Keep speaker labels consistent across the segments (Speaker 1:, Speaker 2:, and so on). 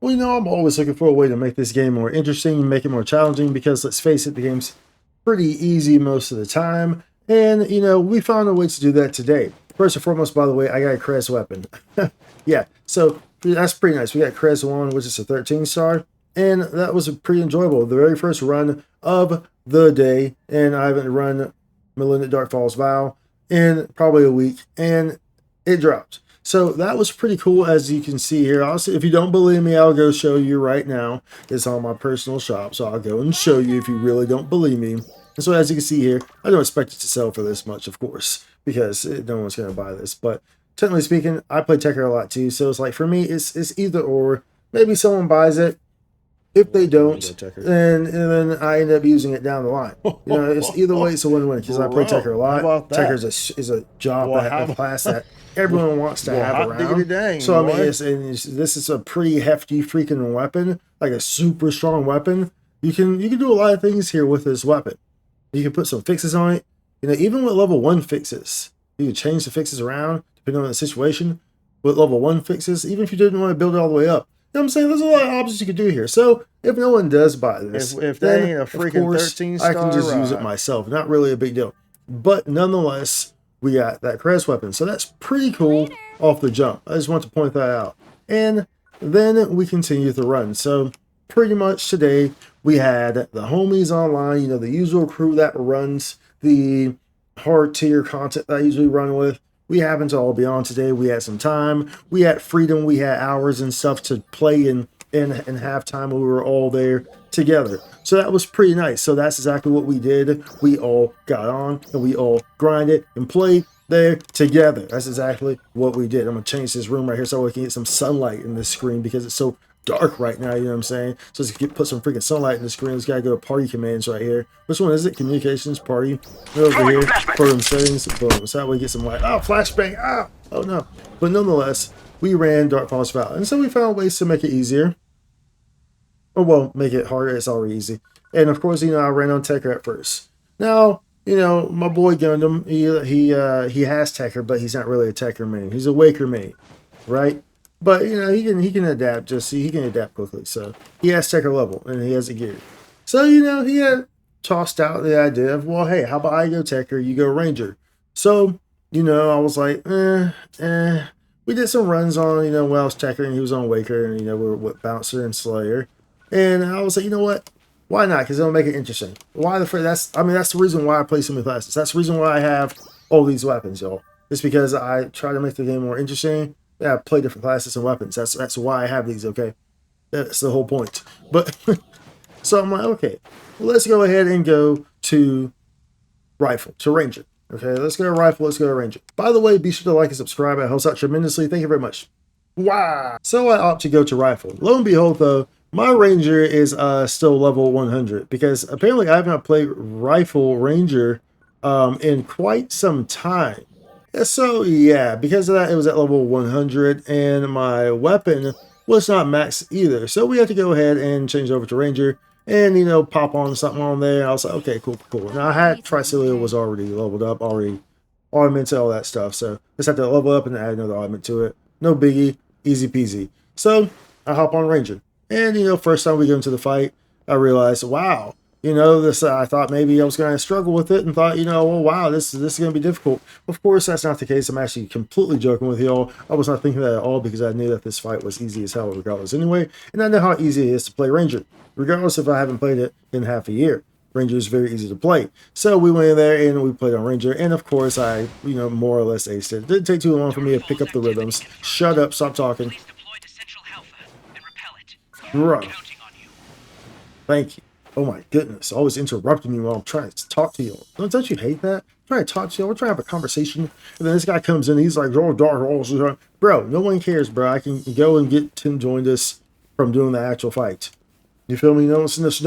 Speaker 1: Well, I'm always looking for a way to make this game more interesting, make it more challenging, because let's face it, the game's pretty easy most of the time. And, we found a way to do that today. First and foremost, by the way, I got a Cres Weapon. Yeah, so that's pretty nice. We got Cres 1, which is a 13 star, and that was pretty enjoyable. The very first run of the day, and I haven't run Malignant Darkfall's Vow in probably a week, and it dropped. So that was pretty cool, as you can see here. Also, if you don't believe me, I'll go show you right now. It's on my personal shop, so I'll go and show you if you really don't believe me. And so as you can see here, I don't expect it to sell for this much, of course, because no one's going to buy this. But technically speaking, I play Tekker a lot too, so it's like, for me, it's either or. Maybe someone buys it. If they don't, then I end up using it down the line. It's either way, it's a win-win, because I play Tekker a lot. Tekker is a job, a class that everyone wants to have around. So, I mean, this is a pretty hefty freaking weapon, like a super strong weapon. You can do a lot of things here with this weapon. You can put some fixes on it. Even with level 1 fixes, you can change the fixes around, depending on the situation. With level 1 fixes, even if you didn't want to build it all the way up. You know what I'm saying? There's a lot of options you could do here. So if no one does buy this,
Speaker 2: if they ain't a freaking 13-star,
Speaker 1: I can just use it myself. Not really a big deal. But nonetheless, we got that Cres Weapon. So that's pretty cool off the jump. I just want to point that out. And then we continue the run. So pretty much today, we had the homies online, the usual crew that runs the hard tier content that I usually run with. We happened to all be on today. We had some time. We had freedom. We had hours and stuff to play and have time when we were all there together. So that was pretty nice. So that's exactly what we did. We all got on and we all grinded and played there together. That's exactly what we did. I'm going to change this room right here so we can get some sunlight in this screen, because it's so dark right now, you know what I'm saying? So let's put some freaking sunlight in the screen. Let's gotta go to party commands right here. Which one is it? Communications, party. Over here, program settings, boom. So that way we get some light. Oh, flashbang! Oh no. But nonetheless, we ran Darkfall's Vow. And so we found ways to make it easier. Or, well, make it harder. It's already easy. And of course, I ran on Tekker at first. Now, my boy Gundam, he has Tekker, but he's not really a Tekker main. He's a Waker main, right? But he can adapt. He can adapt quickly. So he has Tekker level and he has it geared. So he had tossed out the idea of, well, hey, how about I go Tekker, you go Ranger? So I was like, We did some runs on when I was Tekker and he was on Waker, and we were with Bouncer and Slayer, and I was like, you know what? Why not? Because it'll make it interesting. Why that's the reason why I play so many classes. That's the reason why I have all these weapons, y'all. It's because I try to make the game more interesting. Yeah, play different classes and weapons. That's why I have these, okay? That's the whole point. But, so I'm like, okay, well, let's go ahead and go to Rifle, to Ranger. Okay, let's go to Rifle, let's go to Ranger. By the way, be sure to like and subscribe. It helps out tremendously. Thank you very much. Wow. So I opt to go to Rifle. Lo and behold, though, my Ranger is still level 100, because apparently I have not played Rifle Ranger in quite some time. So yeah, because of that, it was at level 100, and my weapon was not maxed either. So we had to go ahead and change over to Ranger, and pop on something on there. And I was like, okay, cool. Now I had Tricilia was already leveled up, already augmented, all that stuff. So just have to level up and add another augment to it. No biggie, easy peasy. So I hop on Ranger, and first time we go into the fight, I realized, wow. This I thought maybe I was going to struggle with it, and thought, well, wow, this is going to be difficult. Of course, that's not the case. I'm actually completely joking with y'all. I was not thinking that at all, because I knew that this fight was easy as hell regardless anyway, and I know how easy it is to play Ranger, regardless if I haven't played it in half a year. Ranger is very easy to play. So we went in there and we played on Ranger, and of course I, more or less aced it. It didn't take too long for me to pick up the rhythms. Shut up, stop talking. Bro. Thank you. Oh my goodness, always interrupting me while I'm trying to talk to you. Don't you hate that? I'm trying to talk to you, we're trying to have a conversation, and then this guy comes in, he's like, oh, dark horse. Bro, no one cares, bro. I can go and get Tim joined us from doing the actual fight. You feel me? No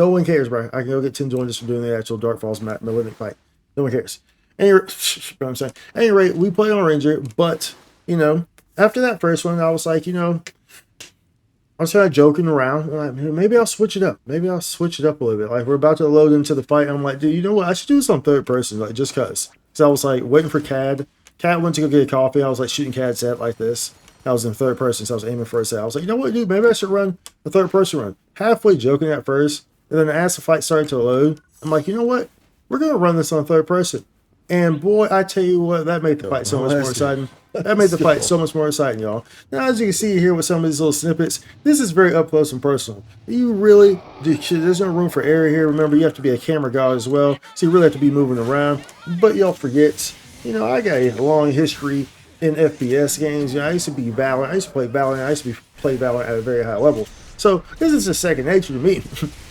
Speaker 1: one cares, bro. I can go get Tim joined us from doing the actual Dark Falls Malignant fight. No one cares. Anyway, you know what I'm saying? At any rate, we played on Ranger, but, after that first one, I was like, I was kind of joking around. Like, maybe I'll switch it up. Maybe I'll switch it up a little bit. Like, we're about to load into the fight. I'm like, dude, you know what? I should do this on third person, like, just because. So I was like waiting for Cad. Cad went to go get a coffee. I was like shooting Cad's head like this. I was in third person, so I was aiming for a set. I was like, you know what, dude, maybe I should run a third person run. Halfway joking at first, and then as the fight started to load, I'm like, you know what, we're gonna run this on third person. And boy, I tell you what, that made the fight so much more exciting. That made the fight so much more exciting, y'all. Now, as you can see here with some of these little snippets, this is very up close and personal. You really, there's no room for error here. Remember, you have to be a camera god as well, so you really have to be moving around. But y'all forget, you know, I got a long history in FPS games. You know, I used to be Valorant. I used to play Valorant. I used to play Valorant at a very high level. So this is just second nature to me.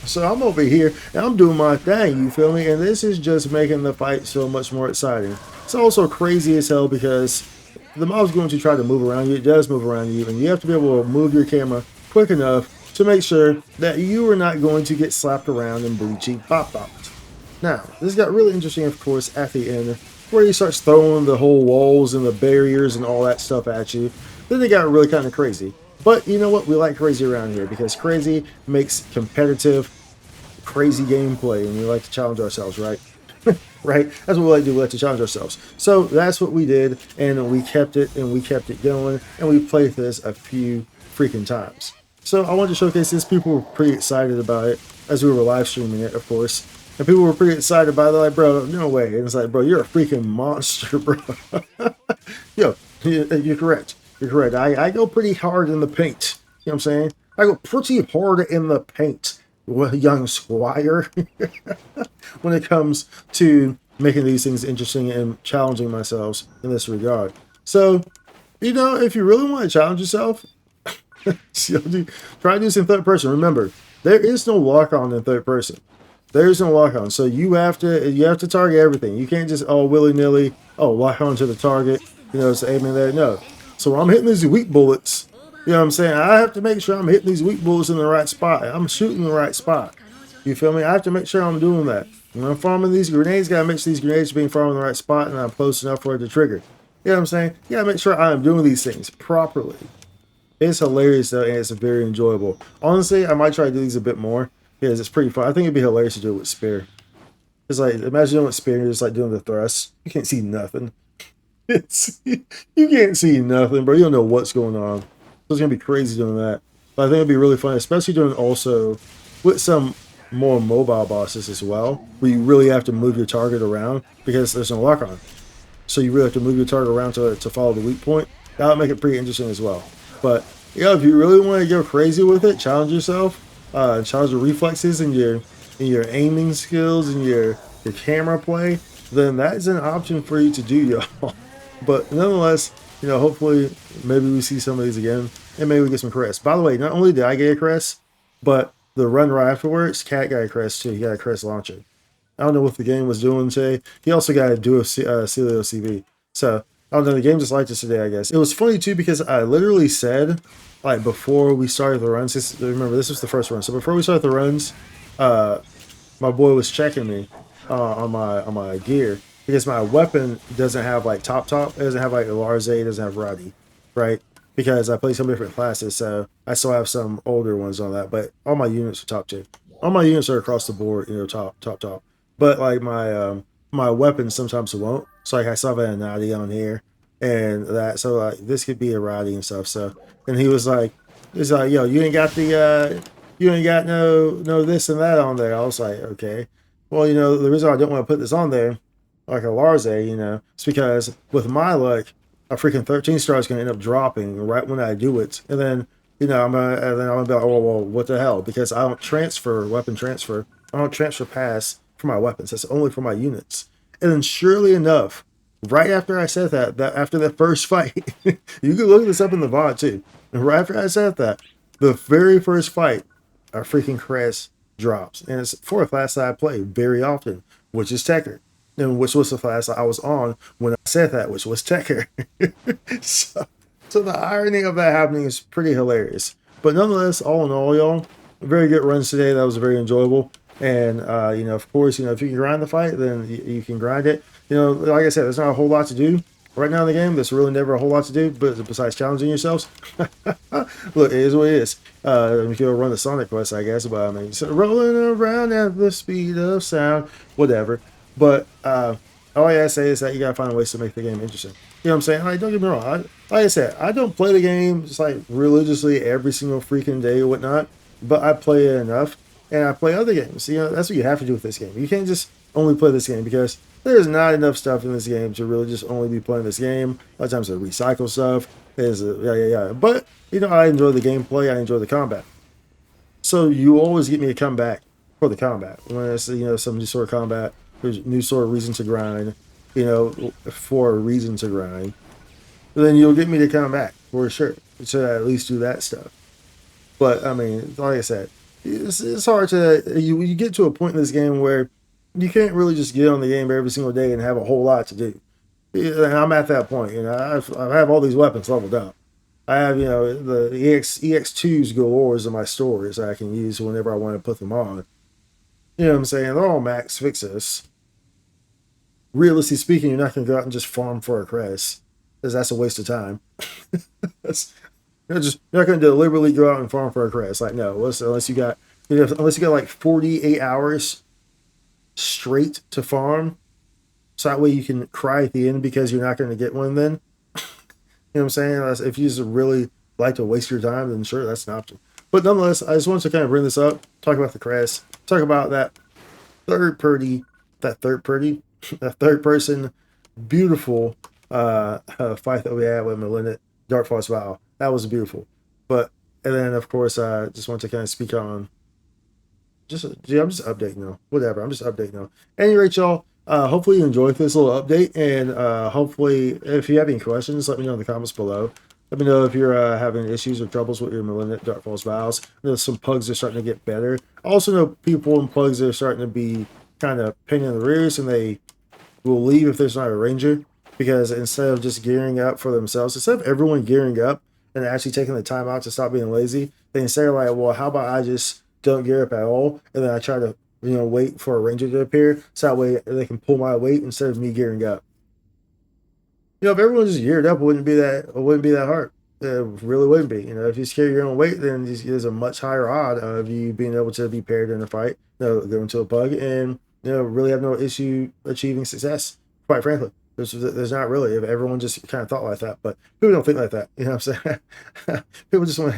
Speaker 1: So I'm over here and I'm doing my thing, you feel me? And this is just making the fight so much more exciting. It's also crazy as hell because the mob's going to try to move around you. It does move around you, and you have to be able to move your camera quick enough to make sure that you are not going to get slapped around and booty cheek pop-popped. Now, this got really interesting, of course, at the end, where he starts throwing the whole walls and the barriers and all that stuff at you. Then it got really kind of crazy. But you know what? We like crazy around here because crazy makes competitive, crazy gameplay, and we like to challenge ourselves, right? Right? That's what we like to do. We like to challenge ourselves. So that's what we did, and we kept it, and we kept it going, and we played this a few freaking times. So I wanted to showcase this. People were pretty excited about it as we were live streaming it, of course. And people were pretty excited about it. Like, bro, no way. And it's like, bro, you're a freaking monster, bro. Yo, you're correct. You're correct. I go pretty hard in the paint. You know what I'm saying? I go pretty hard in the paint, young squire, when it comes to making these things interesting and challenging myself in this regard. So, you know, if you really want to challenge yourself, try to do this in third person. Remember, there is no lock-on in third person. There is no lock-on. So you have to target everything. You can't just, willy-nilly, lock on to the target, you know, it's aiming there. No. So when I'm hitting these weak bullets, you know what I'm saying? I have to make sure I'm hitting these weak bullets in the right spot. I'm shooting the right spot. You feel me? I have to make sure I'm doing that. When I'm farming these grenades, gotta make sure these grenades are being farmed in the right spot and I'm close enough for it to trigger. You know what I'm saying? You gotta make sure I'm doing these things properly. It's hilarious though, and it's very enjoyable. Honestly, I might try to do these a bit more because it's pretty fun. I think it'd be hilarious to do it with Spear. It's like, imagine doing it with Spear, you're just like doing the thrust. You can't see nothing. You can't see nothing, bro. You don't know what's going on. So it's gonna be crazy doing that. But I think it'd be really fun, especially doing also with some more mobile bosses as well, where you really have to move your target around because there's no lock on. So you really have to move your target around to follow the weak point. That would make it pretty interesting as well. But yeah, if you really want to go crazy with it, challenge yourself, challenge your reflexes and your aiming skills and your camera play, then that is an option for you to do, y'all. But nonetheless, you know, hopefully maybe we see some of these again and maybe we get some crests. By the way, not only did I get a crest, but the run right afterwards, Cat got a crest too. He got a crest launcher. I don't know what the game was doing today. He also got a duo Celio CV. So I don't know, the game just liked us today, I guess. It was funny too because I literally said, like, before we started the runs, remember this was the first run. So before we started the runs, my boy was checking me on my gear. Because my weapon doesn't have like top, it doesn't have like Larze, it doesn't have Roddy, right? Because I play some different classes, so I still have some older ones on that. But all my units are top tier. All my units are across the board, you know, top. But like my weapons sometimes won't. So like I still have a Nadi on here, and that. So like this could be a Roddy and stuff. So and he was like, yo, you ain't got no this and that on there. I was like, okay. Well, you know, the reason I don't want to put this on there, like a Larze, you know, it's because with my luck, a freaking 13 star is going to end up dropping right when I do it, and then you know I'm gonna be like, oh well, what the hell? Because I don't transfer weapon transfer, I don't transfer pass for my weapons. That's only for my units. And then surely enough, right after I said that after that first fight, you can look this up in the VOD too. And right after I said that, the very first fight, a freaking crest drops, and it's for a class that I play very often, which is Tekker. And which was the class I was on when I said that, which was Tekker. so the irony of that happening is pretty hilarious. But nonetheless, all in all, y'all, very good runs today. That was very enjoyable. And, you know, of course, you know, if you can grind the fight, then you can grind it. You know, like I said, there's not a whole lot to do right now in the game. There's really never a whole lot to do, but besides challenging yourselves. Look, it is what it is. You can run the Sonic quest, I guess, but I mean, so rolling around at the speed of sound, whatever. But all I gotta say is that you gotta find ways to make the game interesting. You know what I'm saying? Like, don't get me wrong. Like I said, I don't play the game just like religiously every single freaking day or whatnot, but I play it enough, and I play other games. You know, that's what you have to do with this game. You can't just only play this game because there's not enough stuff in this game to really just only be playing this game. A lot of times they recycle stuff. Yeah. But you know, I enjoy the gameplay. I enjoy the combat. So you always get me to come back for the combat when it's some new sort of combat. There's new sort of reason to grind. For a reason to grind. Then you'll get me to come back for sure to at least do that stuff. But I mean, like I said, it's hard to you get to a point in this game where you can't really just get on the game every single day and have a whole lot to do. And I'm at that point. I have all these weapons leveled up. I have the EX2s galores in my stores that I can use whenever I want to put them on. You know what I'm saying? They're all max fixes. Realistically speaking, you're not going to go out and just farm for a crest, because that's a waste of time. You're not going to deliberately go out and farm for a crest. Like, no, unless you got like 48 hours straight to farm, so that way you can cry at the end because you're not going to get one. Then, you know what I'm saying? If you just really like to waste your time, then sure, that's an option. But nonetheless, I just wanted to kind of bring this up, talk about the crest, talk about that Thurd Purdy, that third person, beautiful fight that we had with Malignant Darkfall's Vow. That was beautiful. And then of course I just want to kind of speak on I'm just updating now. Whatever, I'm just updating now. At any rate, y'all, hopefully you enjoyed this little update, and hopefully if you have any questions, let me know in the comments below. Let me know if you're having issues or troubles with your Malignant Darkfall's Vows. I know some pugs are starting to get better. I also know people and pugs are starting to be kind of pain in the rears, and they will leave if there's not a ranger, because instead of just gearing up for themselves, instead of everyone gearing up and actually taking the time out to stop being lazy, they instead are like, well, how about I just don't gear up at all, and then I try to wait for a ranger to appear, so that way they can pull my weight instead of me gearing up. If everyone just geared up, it wouldn't be that hard. It really wouldn't be. If you carry your own weight, then there's a much higher odd of you being able to be paired in a fight, go into a pug, and really have no issue achieving success. Quite frankly, there's not really, if everyone just kind of thought like that. But people don't think like that. You know what I'm saying? People just want,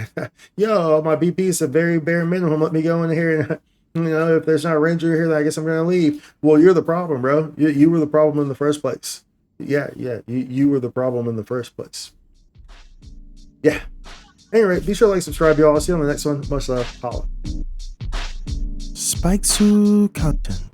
Speaker 1: yo, my BP is a very bare minimum. Let me go in here and if there's not a ranger here, then I guess I'm gonna leave. Well, you're the problem, bro. You were the problem in the first place. Yeah. You were the problem in the first place. Yeah. Anyway, be sure to like, subscribe, y'all. I'll see you on the next one. Much love. Holla.
Speaker 2: Spike content.